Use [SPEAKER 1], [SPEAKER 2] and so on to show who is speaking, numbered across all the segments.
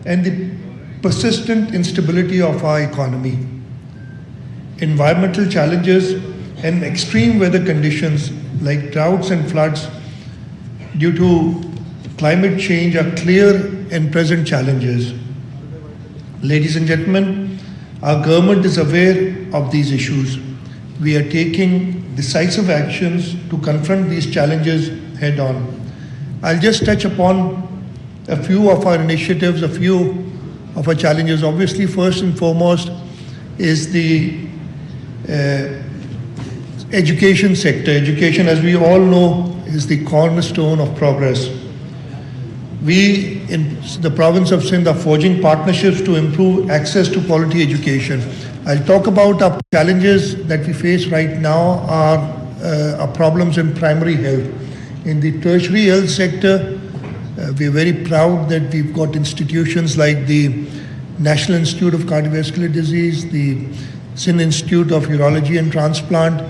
[SPEAKER 1] and the persistent instability of our economy. Environmental challenges and extreme weather conditions like droughts and floods due to climate change are clear and present challenges. Ladies and gentlemen, our government is aware of these issues. We are taking decisive actions to confront these challenges head on. I'll just touch upon a few of our initiatives, a few of our challenges. Obviously, first and foremost is the education sector. Education, as we all know, is the cornerstone of progress. We in the province of Sindh are forging partnerships to improve access to quality education. I'll talk about our challenges that we face right now are problems in primary health. In the tertiary health sector, we are very proud that we've got institutions like the National Institute of Cardiovascular Disease, the Sindh Institute of Urology and Transplant,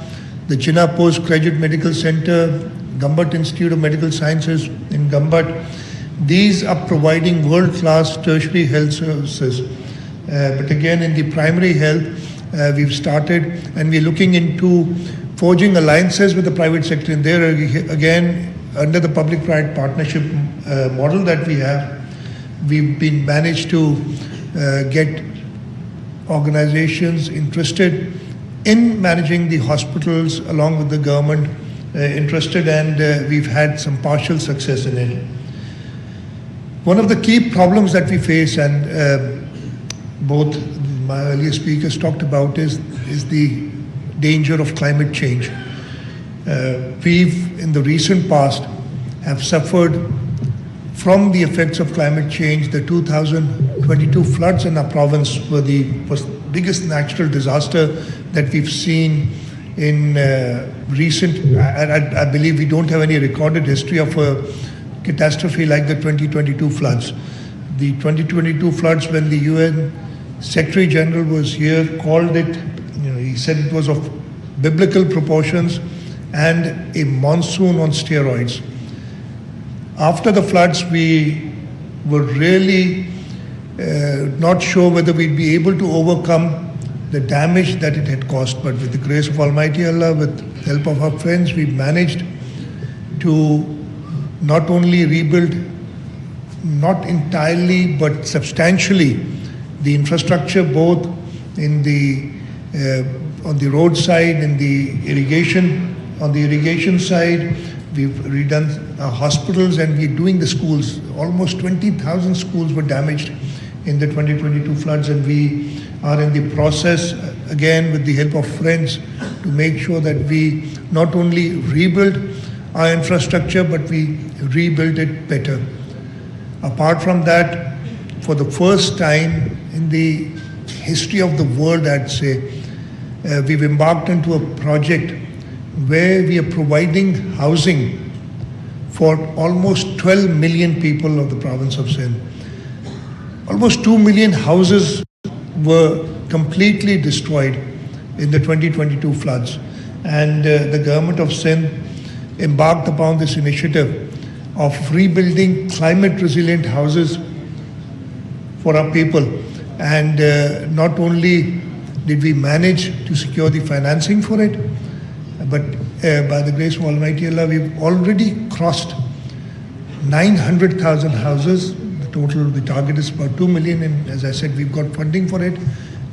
[SPEAKER 1] the Jinnah Postgraduate Medical Center, Govt Institute of Medical Sciences in Govt. These are providing world-class tertiary health services. But again, in the primary health, we've started and we're looking into forging alliances with the private sector. And there again, under the public-private partnership model that we have, we've been managed to get organizations interested in managing the hospitals along with the government interested, and we've had some partial success in it. One of the key problems that we face, and both my earlier speakers talked about, is the danger of climate change. We've, in the recent past, have suffered from the effects of climate change. The 2022 floods in our province was the biggest natural disaster that we've seen in recent, I believe we don't have any recorded history of a catastrophe like the 2022 floods. The 2022 floods, when the UN Secretary General was here, called it, he said it was of biblical proportions and a monsoon on steroids. After the floods, we were really not sure whether we'd be able to overcome the damage that it had caused. But with the grace of Almighty Allah, with the help of our friends, we managed to not only rebuild, not entirely, but substantially, the infrastructure, both in the on the road side, in the irrigation, on the irrigation side. We've redone our hospitals, and we're doing the schools. Almost 20,000 schools were damaged in the 2022 floods, and we are in the process, again with the help of friends, to make sure that we not only rebuild our infrastructure, but we rebuild it better. Apart from that, for the first time in the history of the world, I'd say, we've embarked into a project where we are providing housing for almost 12 million people of the province of Sindh. Almost 2 million houses were completely destroyed in the 2022 floods. And the government of Sindh embarked upon this initiative of rebuilding climate resilient houses for our people. And not only did we manage to secure the financing for it, but by the grace of Almighty Allah, we've already crossed 900,000 houses. The target is about 2 million, and as I said, we've got funding for it.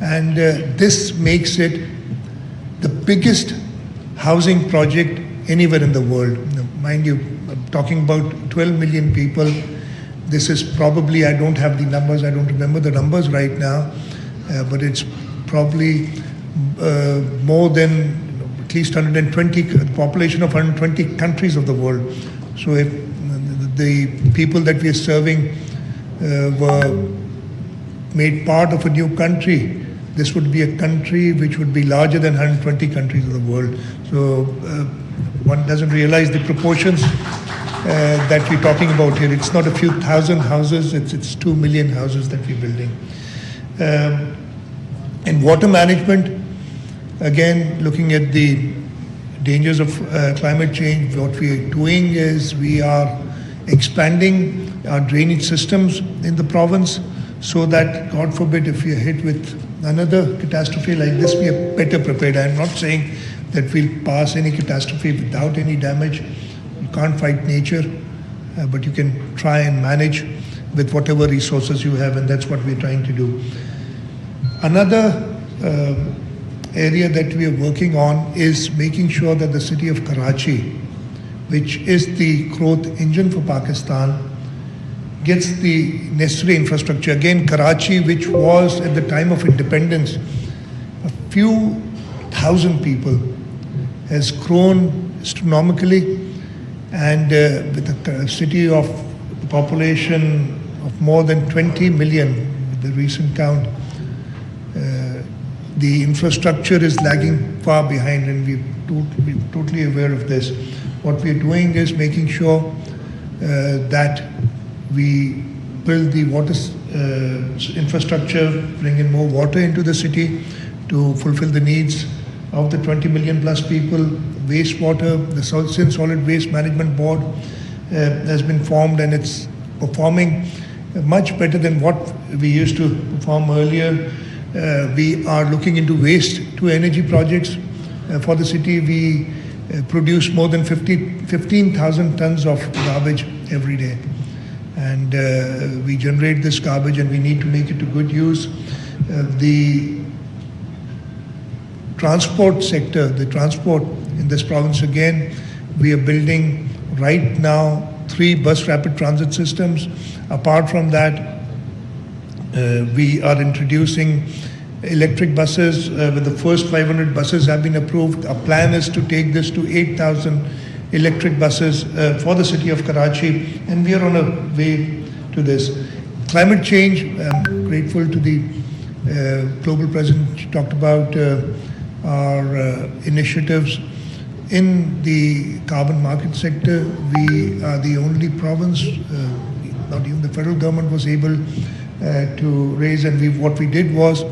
[SPEAKER 1] And this makes it the biggest housing project anywhere in the world. Now, mind you, I'm talking about 12 million people. This is probably, I don't have the numbers, I don't remember the numbers right now, but it's probably more than at least 120, population of 120 countries of the world. So if the people that we are serving were made part of a new country, this would be a country which would be larger than 120 countries of the world. So one doesn't realize the proportions that we're talking about here. It's not a few thousand houses, it's 2 million houses that we're building. In water management, again, looking at the dangers of climate change, what we are doing is we are expanding our drainage systems in the province. so that, God forbid, if we are hit with another catastrophe like this, we are better prepared. I am not saying that we'll pass any catastrophe without any damage. You can't fight nature, but you can try and manage with whatever resources you have, and that's what we're trying to do. Another area that we are working on is making sure that the city of Karachi, which is the growth engine for Pakistan, gets the necessary infrastructure. Again, Karachi, which was at the time of independence a few thousand people, has grown astronomically, and with a city of a population of more than 20 million, with the recent count, the infrastructure is lagging far behind, and we're totally aware of this. What we're doing is making sure that we build the water infrastructure, bring in more water into the city to fulfill the needs of the 20 million plus people. Wastewater, the Sindh Solid Waste Management Board has been formed, and it's performing much better than what we used to perform earlier. We are looking into waste to energy projects for the city. We produce more than 15,000 tons of garbage every day. And we generate this garbage, and we need to make it to good use. The transport sector, the transport in this province, again, we are building right now 3 bus rapid transit systems. Apart from that, we are introducing electric buses, with the first 500 buses have been approved. Our plan is to take this to 8,000 electric buses for the city of Karachi, and we are on a way to this. Climate change, I'm grateful to the global president. She talked about our initiatives in the carbon market sector. We are the only province, not even the federal government was able to raise, and what we did was,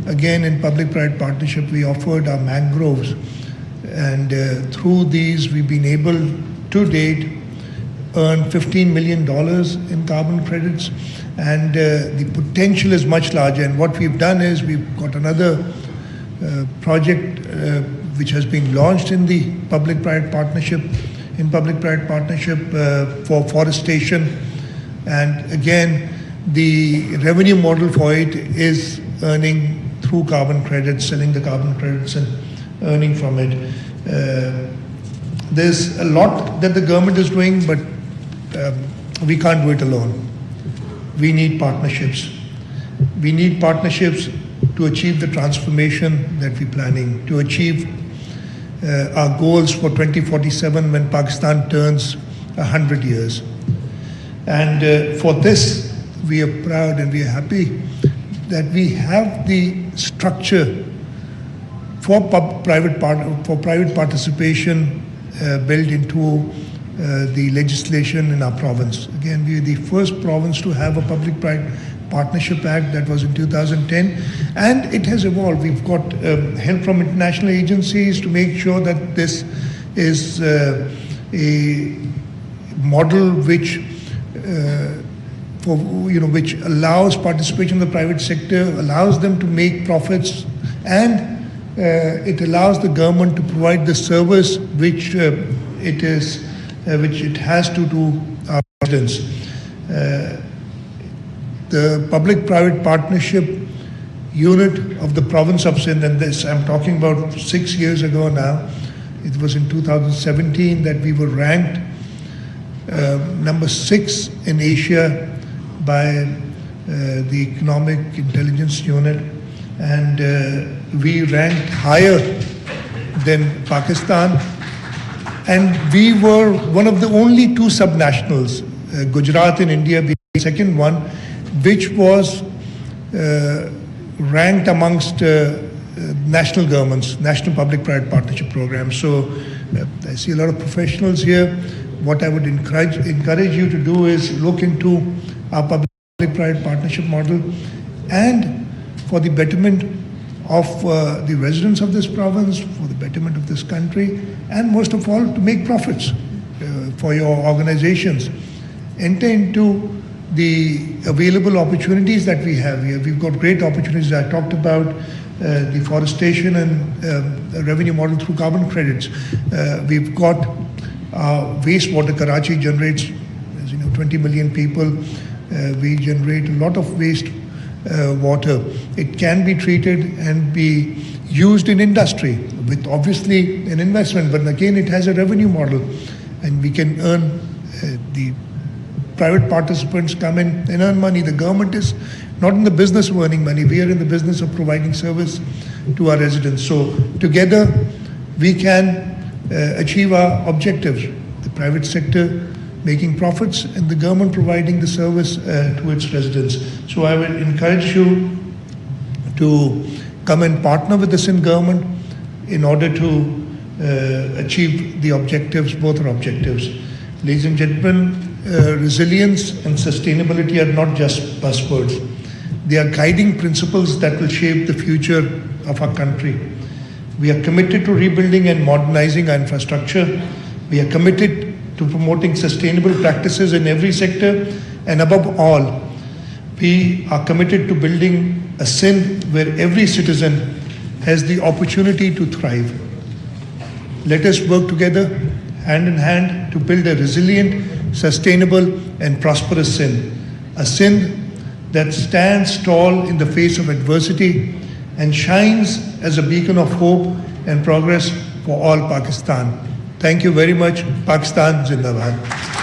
[SPEAKER 1] again, in public-private partnership, we offered our mangroves, and through these we've been able to date earn $15 million in carbon credits, and the potential is much larger. And what we've done is we've got another project which has been launched in the public-private partnership, for forestation, and again, the revenue model for it is earning through carbon credits, selling the carbon credits and earning from it. There's a lot that the government is doing, but we can't do it alone. We need partnerships. We need partnerships to achieve the transformation that we're planning, to achieve our goals for 2047 when Pakistan turns 100 years. And for this, we are proud and we are happy that we have the structure for private participation built into the legislation in our province. Again, we are the first province to have a Public-Private Partnership Act. That was in 2010, and it has evolved. We've got help from international agencies to make sure that this is a model which which allows participation in the private sector, allows them to make profits, and it allows the government to provide the service which it has to do our residents. The public-private partnership unit of the province of Sindh, and this I'm talking about 6 years ago now. It was in 2017 that we were ranked number 6 in Asia by the Economic Intelligence Unit, and we ranked higher than Pakistan, and we were one of the only 2 subnationals, Gujarat in India being the second one, which was ranked amongst national governments, national public-private partnership programs. So I see a lot of professionals here. What I would encourage you to do is look into our public-private partnership model, and for the betterment of the residents of this province, for the betterment of this country, and most of all, to make profits for your organizations. Enter into the available opportunities that we have here. We've got great opportunities. I talked about deforestation and revenue model through carbon credits. We've got wastewater. Karachi generates, as you know, 20 million people. We generate a lot of waste water. It can be treated and be used in industry with obviously an investment, but again it has a revenue model, and we can earn the private participants come in and earn money. The government is not in the business of earning money. We are in the business of providing service to our residents. So together we can achieve our objectives. The private sector making profits and the government providing the service to its residents. So I will encourage you to come and partner with the Sindh government in order to achieve the objectives, both our objectives. Ladies and gentlemen, resilience and sustainability are not just buzzwords. They are guiding principles that will shape the future of our country. We are committed to rebuilding and modernizing our infrastructure. We are committed to promoting sustainable practices in every sector, and above all, we are committed to building a Sindh where every citizen has the opportunity to thrive. Let us work together, hand in hand, to build a resilient, sustainable and prosperous Sindh. A Sindh that stands tall in the face of adversity and shines as a beacon of hope and progress for all Pakistan. Thank you very much. Pakistan Zindabad.